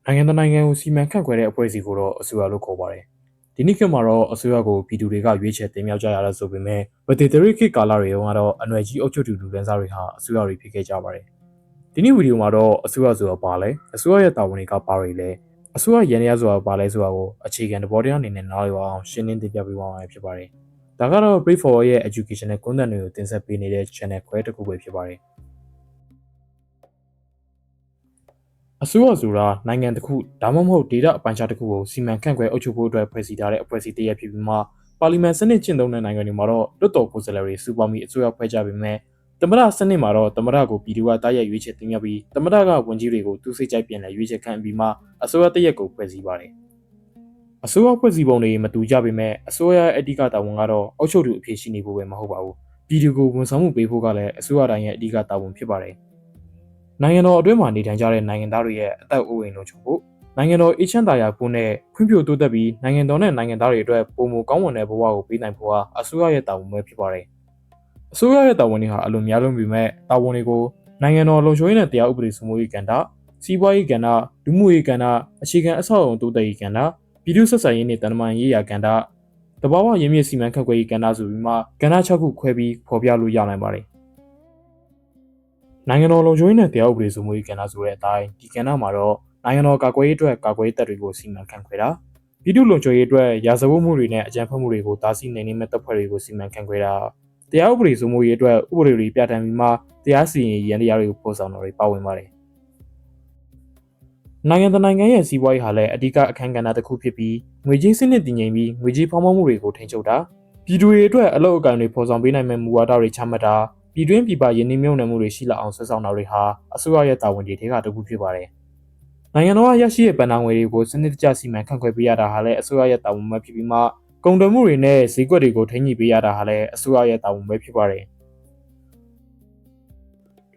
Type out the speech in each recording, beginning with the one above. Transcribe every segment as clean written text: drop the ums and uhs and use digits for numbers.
နိုင်ငံတကာနိုင်ငံကိုစီမံခန့်ခွဲတဲ့အဖွဲ့အစည်းကိုတော့အစိုးရလို့ခေါ်ပါတယ်။ဒီနေ့ခေတ်မှာတော့အစိုးရကိုပြည်သူတွေကရွေးချယ်တင်မြှောက်ကြရတာဆိုပေမဲ့ဗတေတရိခေတ်ကာလတွေတုန်းကတော့အနွယ်ကြီးအုပ်ချုပ်သူလူတန်းစားတွေဟာအစိုးရတွေဖြစ်ခဲ့ကြပါတယ်။ဒီနေ့ဗီဒီယိုမှာတော့အစိုးရဆိုတာပါလဲအစိုးရရဲ့တာဝန်တွေကပါတွေလဲအစိုးရရန်ရဆိုတာပါလဲဆိုတာကိုအခြေခံသဘောတရားအနေနဲ့နားလည်အောင်ရှင်းလင်းတင်ပြပေးသွားမှာဖြစ်ပါတယ်။ဒါကတော့ Pray For ရဲ့ educational content တွေကိုတင်ဆက်ပေးနေတဲ့ channel ခွဲတစ်ခုပဲဖြစ်ပါတယ်။အစိုးရဆိုတာနိုင်ငံတစ်ခုဒါမှမဟုတ်ဒေသအပိုင်းခြားတစ်ခုကိုစီမံခန့်ခွဲအုပ်ချုပ်ဖို့အတွက်ဖွဲ့စည်းထားတဲ့အဖွဲ့အစည်းတစ်ရပ်ဖြစ်ပြီးမှပါလီမန်စနစ်ကျင့်သုံးတဲ့နိုင်ငံတွေမှာတော့လွှတ်တော်ကိုယ်စားလှယ်တွေစုပေါင်းပြီးအစိုးရဖွဲ့ကြပေမဲ့သမ္မတစနစ်မှာတော့သမ္မတကိုပြည်သူကတားရရွေးချယ်တင်မြှောက်ပြီးသမ္မတကဝန်ကြီးတွေကိုသူ့စိတ်ကြိုက်ပြန်လည်ရွေးချယ်ခန့်ပြီးမှအစိုးရတစ်ရပ်ကိုဖွဲ့စည်းပါတယ်။အစိုးရဖွဲ့စည်းပုံတွေမတူကြပေမဲ့အစိုးရရဲ့အဓိကတာဝန်ကတော့အုပ်ချုပ်သူအဖြစ်ရှိနေဖို့ပဲမဟုတ်ပါဘူး။ပြည်သူကိုဝန်ဆောင်မှုပေးဖို့ကလည်းအစိုးရတိုင်းရဲ့အဓိကတာဝန်ဖြစ်ပါတယ်။နိုင်ငံတော်အတွင်းမှာနေထိုင်ကြတဲ့နိုင်ငံသားတွေရဲ့အသက်အိုးအိမ်လုံခြုံဖို့နိုင်ငံတော်အေးချမ်းသာယာဖို့နဲ့ဖွံ့ဖြိုးတိုးတက်ပြီးနိုင်ငံတော်နဲ့နိုင်ငံသားတွေအတွက်ပုံမကောင်းမွန်တဲ့ဘဝကိုပေးနိုင်ဖို့ဟာအစိုးရရဲ့တာဝန်ပဲဖြစ်ပါတယ်။အစိုးရရဲ့တာဝန်တွေဟာအလွန်များလွန်းပေမဲ့တာဝန်တွေကိုနိုင်ငံတော်လုံခြုံရေးနဲ့တရားဥပဒေစိုးမိုးရေးကဏ္ဍ၊စီးပွားရေးကဏ္ဍ၊လူမှုရေးကဏ္ဍ၊အခြေခံအဆောက်အအုံတိုးတက်ရေးကဏ္ဍ၊ပြည်သူ့ဆက်ဆံရေးနဲ့တန်တမာရေးရာကဏ္ဍ၊တဘာဝရင်းမြစ်စီမံခန့်ခွဲရေးကဏ္ဍဆိုပြီးမှကဏ္ဍ6ခုခွဲပြီးဖော်ပြလို့ရနိုင်ပါတယ်။နိုင်ငံတော်လုံခြုံရေးနဲ့တရားဥပဒေစိုးမိုးရေးကဏ္ဍဆိုတဲ့အတိုင်းဒီကဏ္ဍမှာတော့နိုင်ငံတော်ကာကွယ်ရေးအတွက်ကာကွယ်ရေးတပ်တွေကိုစီမံခန့်ခွဲတာပြည်သူ့လုံခြုံရေးအတွက်ရာဇဝတ်မှုတွေနဲ့အကြမ်းဖက်မှုတွေကိုတားဆီးနိုင်တဲ့တပ်ဖွဲ့တွေကိုစီမံခန့်ခွဲတာတရားဥပဒေစိုးမိုးရေးအတွက်ဥပဒေတွေပြဋ္ဌာန်းပြီးမှတရားစီရင်ရန်တရားတွေကိုဖော်ဆောင်တာတွေပါဝင်ပါတယ်နိုင်ငံတကာနိုင်ငံရဲ့စီးပွားရေးဟာလည်းအဓိကအခန်းကဏ္ဍတစ်ခုဖြစ်ပြီးငွေကြေးစနစ်တည်ငြိမ်ပြီးငွေကြေးဖောင်းပွမှုတွေကိုထိန်းချုပ်တာပြည်သူတွေအတွက်အလုပ်အကံတွေဖော်ဆောင်ပေးနိုင်မယ့်မူဝါဒတွေချမှတ်တာပြည်တွင်းပြည်ပယင်းနှိမ့်မြုံနယ်မှုတွေရှိလာအောင်ဆွဲဆောင်တာတွေဟာအစိုးရရဲ့တာဝန်တွေထဲကတစ်ခုဖြစ်ပါတယ်။နိုင်ငံတော်ကရရှိတဲ့ဗဏ္ဍာငွေတွေကိုစနစ်တကျစီမံခန့်ခွဲပေးရတာဟာလည်းအစိုးရရဲ့တာဝန်ပဲဖြစ်ပြီးမှကုန်သွယ်မှုတွေနဲ့ဈေးကွက်တွေကိုထိန်းညှိပေးရတာဟာလည်းအစိုးရရဲ့တာဝန်ပဲဖြစ်ပါတယ်။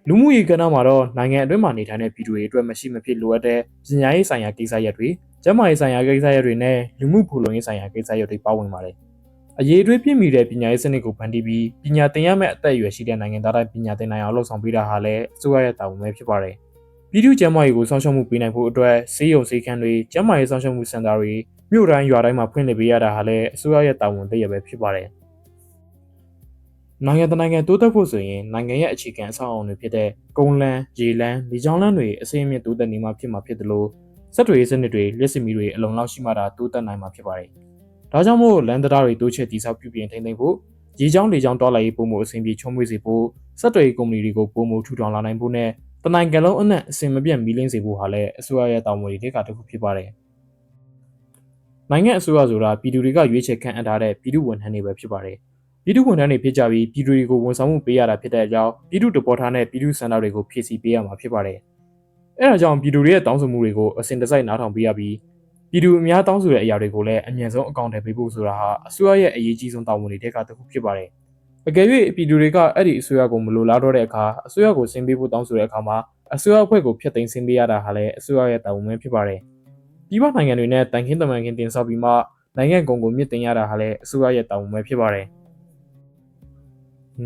လူမှုရေးကဏ္ဍမှာတော့နိုင်ငံအတွင်းမှာနေထိုင်တဲ့ပြည်သူတွေအတွက်မရှိမဖြစ်လိုအပ်တဲ့ပညာရေးဆိုင်ရာကိစ္စရပ်တွေ၊ကျန်းမာရေးဆိုင်ရာကိစ္စရပ်တွေနဲ့လူမှုဖူလုံရေးဆိုင်ရာကိစ္စရပ်တွေပါဝင်ပါတယ်။အရေးအသွေးပြည့်မီတဲ့ပညာရေးစနစ်ကိုဖန်တီးပြီးပညာသင်ရမယ့်အသက်အရွယ်ရှိတဲ့နိုင်ငံသားတိုင်းပညာသင်နိုင်အောင်လှုံ့ဆော်ပေးတာဟာလည်းအစိုးရရဲ့တာဝန်ပဲဖြစ်ပါတယ်။ပြည်သူ့ကျန်းမာရေးကိုစောင့်ရှောက်မှုပေးနိုင်ဖို့အတွက်ဆေးရုံဆေးခန်းတွေကျန်းမာရေးစောင့်ရှောက်မှုစင်တာတွေမြို့တိုင်းရွာတိုင်းမှာဖွင့်လှစ်ပေးရတာဟာလည်းအစိုးရရဲ့တာဝန်တစ်ရပ်ပဲဖြစ်ပါတယ်။နိုင်ငံတကာနိုင်ငံတိုးတက်ဖို့ဆိုရင်နိုင်ငံရဲ့အခြေခံအဆောက်အအုံတွေဖြစ်တဲ့ကုန်လမ်း၊ရေလမ်း၊လေကြောင်းလမ်းတွေအစိမ်းအမြင့်တိုးတက်နေမှဖြစ်မှာဖြစ်တယ်လို့စက်တွေစနစ်တွေလက်စမီတွေအလုံးလောက်ရှိမှသာတိုးတက်နိုင်မှာဖြစ်ပါတယ်။ဒါကြောင့်မို့လမ်းတရားတွေတိုးချဲ့တည်ဆောက်ပြုပြင်ထိန်းသိမ်းဖို့ရေကြောင်းလေကြောင်းတွားလာရေးပုံမှုအဆင်ပြေချုံးမွေးစေဖို့စက်တွေကုမ္ပဏီတွေကိုပုံမှုထူထောင်လာနိုင်ဖို့နဲ့တနိုင်ငံလုံးအနှံ့အစင်မပြတ်မီးလင်းစေဖို့ဟာလည်းအစိုးရရဲ့တာဝန်တွေထဲကတစ်ခုဖြစ်ပါတယ်။နိုင်ငံအစိုးရဆိုတာပြည်သူတွေကရွေးချယ်ခန့်အပ်ထားတဲ့ပြည်သူ့ဝန်ထမ်းတွေပဲဖြစ်ပါတယ်။ပြည်သူ့ဝန်ထမ်းတွေဖြစ်ကြပြီးပြည်သူတွေကိုဝန်ဆောင်မှုပေးရတာဖြစ်တဲ့အကြောင်းပြည်သူ့တပေါ်ထားတဲ့ပြည်သူ့စံတော်တွေကိုဖြည့်ဆည်းပေးရမှာဖြစ်ပါတယ်။အဲဒါကြောင့်ပြည်သူတွေရဲ့တောင်းဆိုမှုတွေကိုအစဉ်တစိုက်နားထောင်ပေးရပြီးပြည်သူအများတောင်းဆိုတဲ့အရာတွေကိုလည်းအမြင့်ဆုံးအကောင့်ထဲပေးဖို့ဆိုတာဟာအစိုးရရဲ့အရေးကြီးဆုံးတာဝန်တွေထဲကတစ်ခုဖြစ်ပါတယ်။အကယ်၍ပြည်သူတွေကအဲ့ဒီအစိုးရကိုမလိုလားတော့တဲ့အခါအစိုးရကိုဆင်းပေးဖို့တောင်းဆိုတဲ့အခါမှာအစိုးရအဖွဲ့ကိုဖျက်သိမ်းဆင်းပေးရတာဟာလည်းအစိုးရရဲ့တာဝန်ပဲဖြစ်ပါတယ်။ပြည်ပနိုင်ငံတွေနဲ့တန်ခင်းတမန်ခင်းတင်ဆောက်ပြီးမှနိုင်ငံကုန်ကိုမြင့်တင်ရတာဟာလည်းအစိုးရရဲ့တာဝန်ပဲဖြစ်ပါတယ်။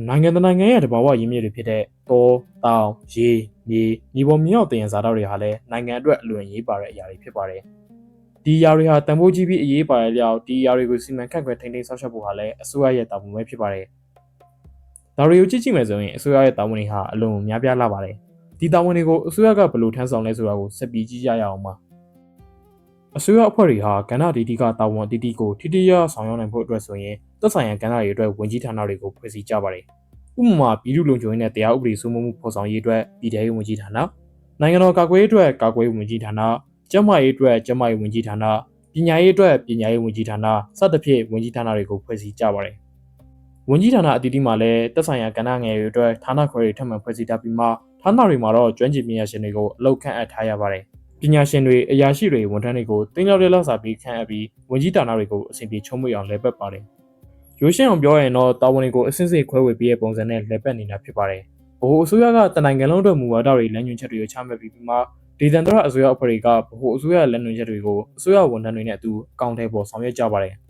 နိုင်ငံတကာနိုင်ငံရဲ့တဘာဝရင်းမြစ်တွေဖြစ်တဲ့တော၊တောင်၊ရေ၊မြေပေါ်မြေအောက်တည်ရင်စားတော့တွေဟာလည်းနိုင်ငံအတွက်အလွန်ရေးပါတဲ့အရာတွေဖြစ်ပါတယ်။ဒီအရာတွေဟာတန်ဖိုးကြီးပြီးအရေးပါတဲ့လျောက်ဒီအရာတွေကိုစီမံခန့်ခွဲထိန်းသိမ်းဆောက်ရှောက်ဖို့ဟာလည်းအစိုးရရဲ့တာဝန်ပဲဖြစ်ပါတယ်။ဒါတွေကိုကြည့်မယ်ဆိုရင်အစိုးရရဲ့တာဝန်တွေဟာအလွန်များပြားလာပါတယ်။ဒီတာဝန်တွေကိုအစိုးရကဘယ်လိုထမ်းဆောင်လဲဆိုတာကိုဆက်ပြီးကြည့်ကြရအောင်ပါ။အစိုးရအဖွဲ့တွေဟာကဏ္ဍဒီကတာဝန်အသီးသီးကိုထိထိရောက်ဆောင်ရွက်နိုင်ဖို့အတွက်ဆိုရင်သက်ဆိုင်ရာကဏ္ဍတွေအတွက်ဝန်ကြီးဌာနတွေကိုဖွဲ့စည်းကြပါတယ်။ဥပမာပြည်သူ့လုံခြုံရေးနဲ့တရားဥပဒေစိုးမိုးမှုဖော်ဆောင်ရေးအတွက်ပြည်ထောင်စုဝန်ကြီးဌာန၊နိုင်ငံတော်ကာကွယ်ရေးအတွက်ကာကွယ်ရေးဝန်ကြီးဌာန၊ကျန်းမာရေးအတွက်ကျန်းမာရေးဝန်ကြီးဌာန၊ပညာရေးအတွက်ပညာရေးဝန်ကြီးဌာနစသဖြင့်ဝန်ကြီးဌာနတွေကိုဖွဲ့စည်းကြပါတယ်။ဝန်ကြီးဌာနအသီးသီးမှာလည်းသက်ဆိုင်ရာကဏ္ဍငယ်တွေအတွက်ဌာနခွဲတွေထပ်မံဖွဲ့စည်းထားပြီးမှဌာနတွေမှာတော့ကျွမ်းကျင်ပညာရှင်တွေကိုအလုပ်ခန့်အပ်ထားရပါတယ်။ပညာရှင်တွေအရာရှိတွေဝန်ထမ်းတွေကိုတင်းလောက်တဲ့လောက်စာပြီးခန့်အပ်ပြီးဝန်ကြီးဌာနတွေကိုအဆင်ပြေချုံးမွေအောင်လဲပတ်ပါတယ်။ရိုးရှင်းအောင်ပြောရရင်တော့တာဝန်တွေကိုအစစ်စစ်ခွဲဝေပေးတဲ့ပုံစံနဲ့လဲပတ်နေတာဖြစ်ပါတယ်။ဗဟိုအစိုးရကတနိုင်ငံလုံးအတွက်မူဝါဒတွေလမ်းညွှန်ချက်တွေကိုချမှတ်ပြီးမှဒေသန္တရအစိုးရအဖွဲ့တွေကဗဟိုအစိုးရလမ်းညွှန်ချက်တွေကိုအစိုးရဝန်ထမ်းတွေနဲ့အတူအကောင့်ထဲပေါ်ဆောင်ရွက်ကြပါတယ်။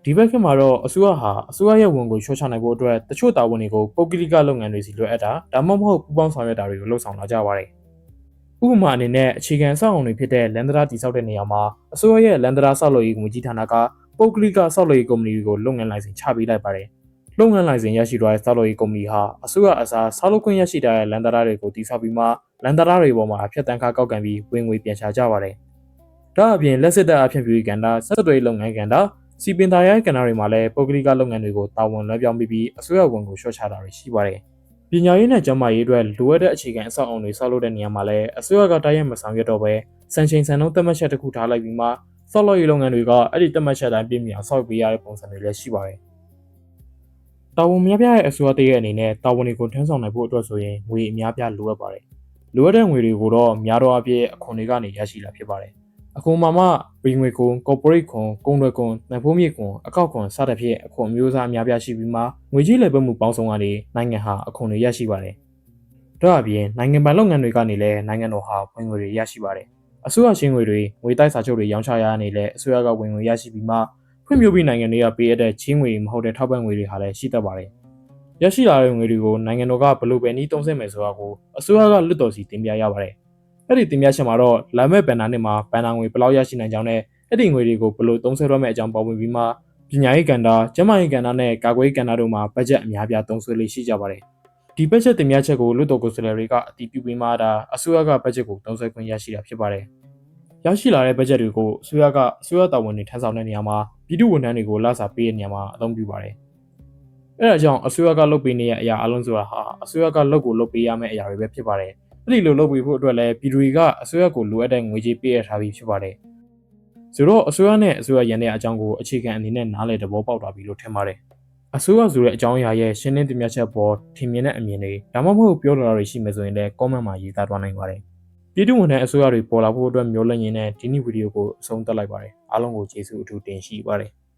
ဒီဘက်ခင်မှာတော့အစိုးရဟာအစိုးရရဲ့ဝန်ကိုချောချနိုင်ဖို့အတွက်တချို့တာဝန်တွေကိုပုဂ္ဂလိကလုပ်ငန်းတွေစီလွှဲအပ်တာဒါမှမဟုတ်ပူးပေါင်းဆောင်ရွက်တာတွေကိုလှုပ်ဆောင်လာကြပါတယ်။ ဥပမာအနေနဲ့အခြေခံအဆောက်အအုံတွေဖြစ်တဲ့လန်ဒရာတည်ဆောက်တဲ့နေရာမှာအစိုးရရဲ့လန်ဒရာဆောက်လုပ်ရေးငွေကြီးဌာနကပုဂ္ဂလိကဆောက်လုပ်ရေးကုမ္ပဏီတွေကိုလုပ်ငန်းလိုင်စင်ချပေးလိုက်ပါတယ်။လုပ်ငန်းလိုင်စင်ရရှိသွားတဲ့ဆောက်လုပ်ရေးကုမ္ပဏီဟာအစိုးရအစားဆောက်လုပ်ခွင့်ရရှိတဲ့လန်ဒရာတွေကိုတည်ဆောက်ပြီးမှလန်ဒရာတွေပေါ်မှာဖြတ်တန်းခါကောက်ခံပြီးဝင်ငွေပြန်ချကြပါတယ်။ဒါအပြင်လက်စစ်တပ်အဖြစ်ပြီးကဏ္ဍဆက်သွယ်လုပ်ငန်းကဏ္ဍစီပင်သားရိုင်းကဏ္ဍတွေမှာလည်းပုဂ္ဂလိကလုပ်ငန်းတွေကိုတာဝန်လွှဲပြောင်းပြီးအစိုးရဝန်ကိုလျှော့ချတာတွေရှိပါတယ်။ပညာရေးနဲ့ကျန်းမာရေးအတွက်လိုအပ်တဲ့အခြေခံအဆောက်အအုံတွေဆောက်လုပ်တဲ့နေရာမှာလည်းအစိုးရကတိုက်ရိုက်မဆောင်ရွက်တော့ဘဲစံချိန်စံနှုန်းသတ်မှတ်ချက်တစ်ခုထားလိုက်ပြီးမှဆောက်လုပ်ရေးလုပ်ငန်းတွေကအဲ့ဒီသတ်မှတ်ချက်တိုင်းပြည့်မီအောင်ဆောက်ပေးရတဲ့ပုံစံတွေလည်းရှိပါတယ်။တာဝန်များပြားတဲ့အစိုးရတရဲ့အနေနဲ့တာဝန်တွေကိုထမ်းဆောင်နိုင်ဖို့အတွက်ဆိုရင်ငွေအများပြားလိုအပ်ပါတယ်။လိုအပ်တဲ့ငွေတွေကိုတော့များသောအားဖြင့်အခွန်တွေကနေရရှိလာဖြစ်ပါတယ်။အခွန်မှာမှပြည်ငွေခွန် corporate ခွန်ကုန်သွယ်ခွန်တန်ဖိုးမြင့်ခွန်အကောက်ခွန်စသဖြင့်အခွန်မျိုးစားအများပြားရှိပြီးမှငွေကြီးလည်ပတ်မှုပေါင်းစုံကနေနိုင်ငံဟာအခွန်တွေရရှိပါတယ်။ဒါ့အပြင်နိုင်ငံပိုင်လုပ်ငန်းတွေကနေလည်းနိုင်ငံတော်ဟာဝင်ငွေတွေရရှိပါတယ်။အစိုးရချင်းငွေတွေငွေတိုက်စာချုပ်တွေရောင်းချရနေလဲအစိုးရကဝင်ငွေရရှိပြီးမှဖွံ့ဖြိုးပြီးနိုင်ငံတွေကပေးရတဲ့ချင်းငွေမဟုတ်တဲ့ထောက်ပံ့ငွေတွေဟာလည်းရှိတတ်ပါတယ်။ရရှိလာတဲ့ငွေတွေကိုနိုင်ငံတော်ကဘယ်လိုပဲနည်းသုံးစွဲမယ်ဆိုတာကိုအစိုးရကလွတ်တော်စီတင်ပြရပါတယ်။အဲ့ဒီတင်ပြချက်မှာတော့လာမဲ့ဘဏ္ဍာနှစ်မှာဘဏ္ဍာငွေဘယ်လောက်ရရှိနိုင်ကြောင်းနဲ့အဲ့ဒီငွေတွေကိုဘယ်လိုသုံးစွဲရမယ့်အကြောင်းပေါ်ဝင်ပြီးမှပညာရေးကဏ္ဍ၊ကျန်းမာရေးကဏ္ဍနဲ့ကာကွယ်ရေးကဏ္ဍတို့မှာဘတ်ဂျက်အများပြားသုံးစွဲလေးရှိကြပါတယ်။ဒီဘတ်ဂျက်တင်ပြချက်ကိုလွတ်တော်ကိုယ်စားလှယ်တွေကအတည်ပြုပြီးမှအစိုးရကဘတ်ဂျက်ကိုသုံးစွဲခွင့်ရရှိတာဖြစ်ပါတယ်။ရရှိလာတဲ့ဘတ်ဂျက်တွေကိုအစိုးရတာဝန်တွေထမ်းဆောင်တဲ့နေရာမှာပြည်သူ့ဝန်ထမ်းတွေကိုလစာပေးတဲ့နေရာမှာအသုံးပြုပါတယ်။အဲဒါကြောင့်အစိုးရကလုပ်ပေးနေတဲ့အရာအလုံးစုံဟာအစိုးရကလုပ်ကိုလုပ်ပေးရမယ့်အရာတွေပဲဖြစ်ပါတယ်။အဲ့ဒီလိုလုပ်ပေးဖို့အတွက်လည်းပြည်သူတွေကအစိုးရကိုလိုအပ်တဲ့ငွေကြေးပေးရထားပြီးဖြစ်ပါတယ်။ဆိုတော့အစိုးရနဲ့အစိုးရရန်တဲ့အကြောင်းကိုအခြေခံအနေနဲ့နားလည်သဘောပေါက်တာပြီလို့ထင်ပါတယ်။အစိုးရဆိုတဲ့အကြောင်းအရာရဲ့ရှင်းလင်းတင်ပြချက်ပေါ်ထင်မြင်တဲ့အမြင်တွေဒါမှမဟုတ်ပြောလိုတာတွေရှိမယ်ဆိုရင်လည်း comment မှာရေးသားသွားနိုင်ပါတယ်။ပြည်သူ့ဝန်ထမ်းအစိုးရတွေပေါ်လာဖို့အတွက်မျိုးလင့်ရင်းနဲ့ဒီနေ့ဗီဒီယိုကိုအဆုံးသတ်လိုက်ပါတယ်။အားလုံးကိုကျေးဇူးအထူးတင်ရှိပါတယ်။